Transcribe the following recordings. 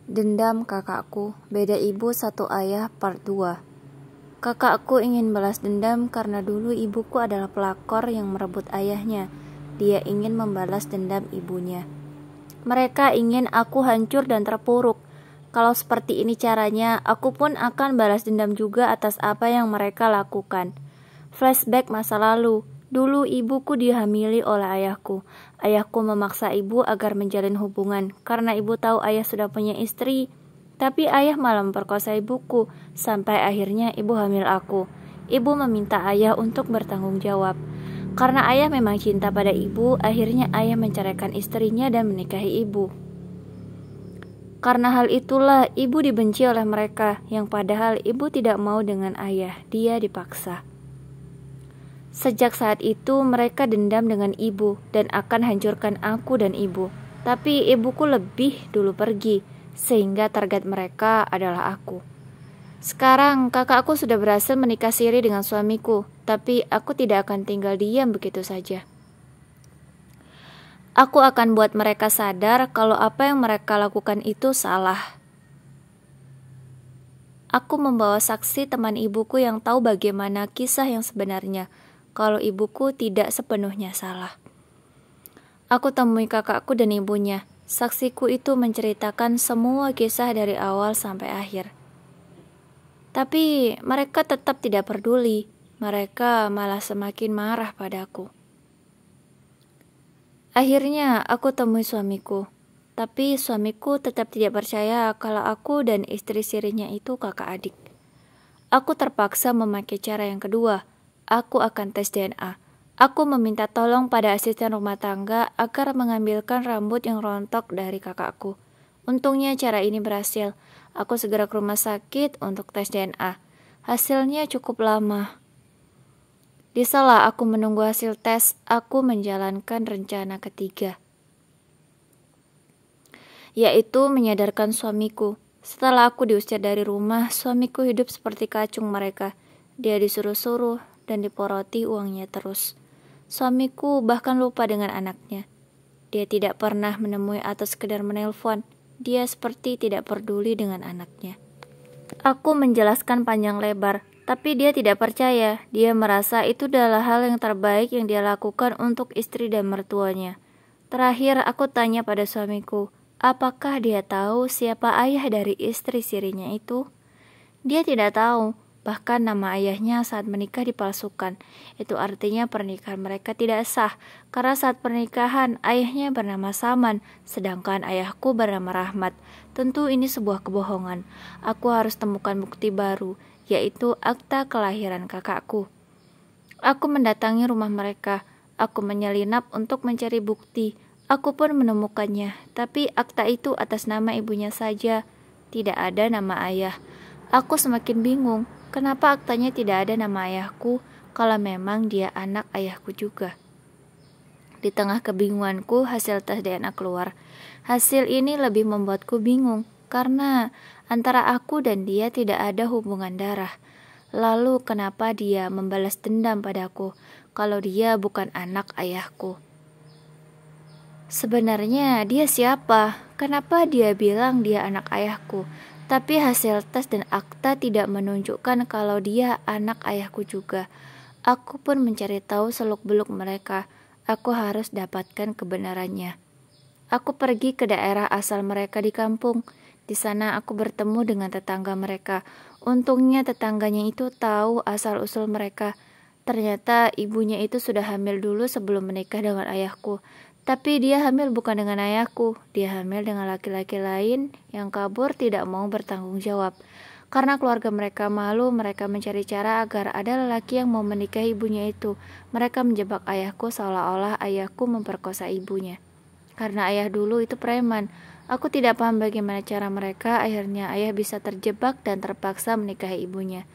Dendam kakakku, beda ibu satu ayah part 2. Kakakku ingin balas dendam karena dulu ibuku adalah pelakor yang merebut ayahnya. Dia ingin membalas dendam ibunya. Mereka ingin aku hancur dan terpuruk. Kalau seperti ini caranya, aku pun akan balas dendam juga atas apa yang mereka lakukan. Flashback masa lalu. Dulu ibuku dihamili oleh ayahku. Ayahku memaksa ibu agar menjalin hubungan karena ibu tahu ayah sudah punya istri. Tapi ayah malah memperkosa ibuku sampai akhirnya ibu hamil aku. Ibu meminta ayah untuk bertanggung jawab. Karena ayah memang cinta pada ibu, akhirnya ayah menceraikan istrinya dan menikahi ibu. Karena hal itulah ibu dibenci oleh mereka, yang padahal ibu tidak mau dengan ayah, dia dipaksa. Sejak saat itu mereka dendam dengan ibu dan akan hancurkan aku dan ibu. Tapi ibuku lebih dulu pergi, sehingga target mereka adalah aku. Sekarang kakakku sudah berhasil menikah siri dengan suamiku, tapi aku tidak akan tinggal diam begitu saja. Aku akan buat mereka sadar kalau apa yang mereka lakukan itu salah. Aku membawa saksi teman ibuku yang tahu bagaimana kisah yang sebenarnya, kalau ibuku tidak sepenuhnya salah. Aku temui kakakku dan ibunya. Saksiku itu menceritakan semua kisah dari awal sampai akhir. Tapi mereka tetap tidak peduli. Mereka malah semakin marah padaku. Akhirnya aku temui suamiku. Tapi suamiku tetap tidak percaya kalau aku dan istri sirinya itu kakak adik. Aku terpaksa memakai cara yang kedua. Aku akan tes DNA. Aku meminta tolong pada asisten rumah tangga agar mengambilkan rambut yang rontok dari kakakku. Untungnya cara ini berhasil. Aku segera ke rumah sakit untuk tes DNA. Hasilnya cukup lama. Di sela aku menunggu hasil tes, aku menjalankan rencana ketiga, yaitu menyadarkan suamiku. Setelah aku diusir dari rumah, suamiku hidup seperti kacung mereka. Dia disuruh-suruh dan diporoti uangnya terus. Suamiku bahkan lupa dengan anaknya. Dia tidak pernah menemui atau sekedar menelpon. Dia seperti tidak peduli dengan anaknya. Aku menjelaskan panjang lebar, tapi dia tidak percaya. Dia merasa itu adalah hal yang terbaik yang dia lakukan untuk istri dan mertuanya. Terakhir aku tanya pada suamiku, apakah dia tahu siapa ayah dari istri sirinya itu? Dia tidak tahu. Bahkan nama ayahnya saat menikah dipalsukan. Itu artinya pernikahan mereka tidak sah, karena saat pernikahan ayahnya bernama Saman, sedangkan ayahku bernama Rahmat. Tentu ini sebuah kebohongan. Aku harus temukan bukti baru, yaitu akta kelahiran kakakku. Aku mendatangi rumah mereka. Aku menyelinap untuk mencari bukti. Aku pun menemukannya, tapi akta itu atas nama ibunya saja. Tidak ada nama ayah. Aku semakin bingung. Kenapa aktanya tidak ada nama ayahku kalau memang dia anak ayahku juga? Di tengah kebingunganku, hasil tes DNA keluar. Hasil ini lebih membuatku bingung karena antara aku dan dia tidak ada hubungan darah. Lalu kenapa dia membalas dendam padaku kalau dia bukan anak ayahku? Sebenarnya dia siapa? Kenapa dia bilang dia anak ayahku? Tapi hasil tes dan akta tidak menunjukkan kalau dia anak ayahku juga. Aku pun mencari tahu seluk-beluk mereka. Aku harus dapatkan kebenarannya. Aku pergi ke daerah asal mereka di kampung. Di sana aku bertemu dengan tetangga mereka. Untungnya tetangganya itu tahu asal-usul mereka. Ternyata ibunya itu sudah hamil dulu sebelum menikah dengan ayahku. Tapi dia hamil bukan dengan ayahku. Dia hamil dengan laki-laki lain yang kabur tidak mau bertanggung jawab. Karena keluarga mereka malu, mereka mencari cara agar ada lelaki yang mau menikahi ibunya itu. Mereka menjebak ayahku seolah-olah ayahku memperkosa ibunya. Karena ayah dulu itu preman. Aku tidak paham bagaimana cara mereka, akhirnya ayah bisa terjebak dan terpaksa menikahi ibunya.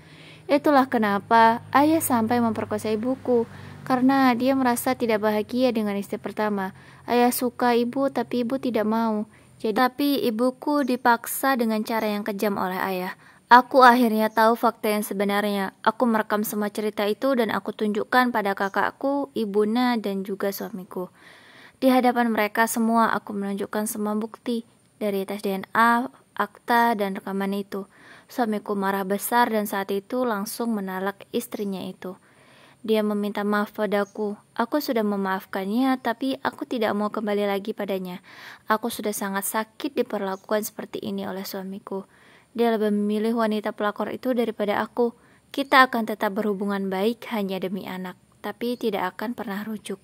Itulah kenapa ayah sampai memperkosa ibuku. Karena dia merasa tidak bahagia dengan istri pertama. Ayah suka ibu tapi ibu tidak mau. Tapi ibuku dipaksa dengan cara yang kejam oleh ayah. Aku akhirnya tahu fakta yang sebenarnya. Aku merekam semua cerita itu dan aku tunjukkan pada kakakku, ibuna, dan juga suamiku. Di hadapan mereka semua aku menunjukkan semua bukti. Dari tes DNA, akta dan rekaman itu. Suamiku marah besar dan saat itu langsung menalak istrinya itu. Dia meminta maaf padaku. Aku sudah memaafkannya, tapi aku tidak mau kembali lagi padanya. Aku sudah sangat sakit diperlakukan seperti ini oleh suamiku. Dia lebih memilih wanita pelakor itu daripada aku. Kita akan tetap berhubungan baik hanya demi anak, tapi tidak akan pernah rujuk.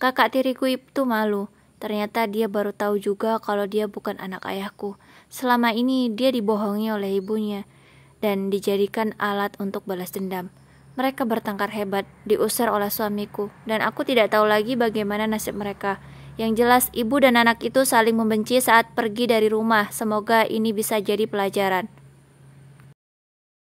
Kakak tiriku itu malu. Ternyata dia baru tahu juga kalau dia bukan anak ayahku. Selama ini dia dibohongi oleh ibunya dan dijadikan alat untuk balas dendam. Mereka bertengkar hebat, diusir oleh suamiku, dan aku tidak tahu lagi bagaimana nasib mereka. Yang jelas, ibu dan anak itu saling membenci saat pergi dari rumah. Semoga ini bisa jadi pelajaran.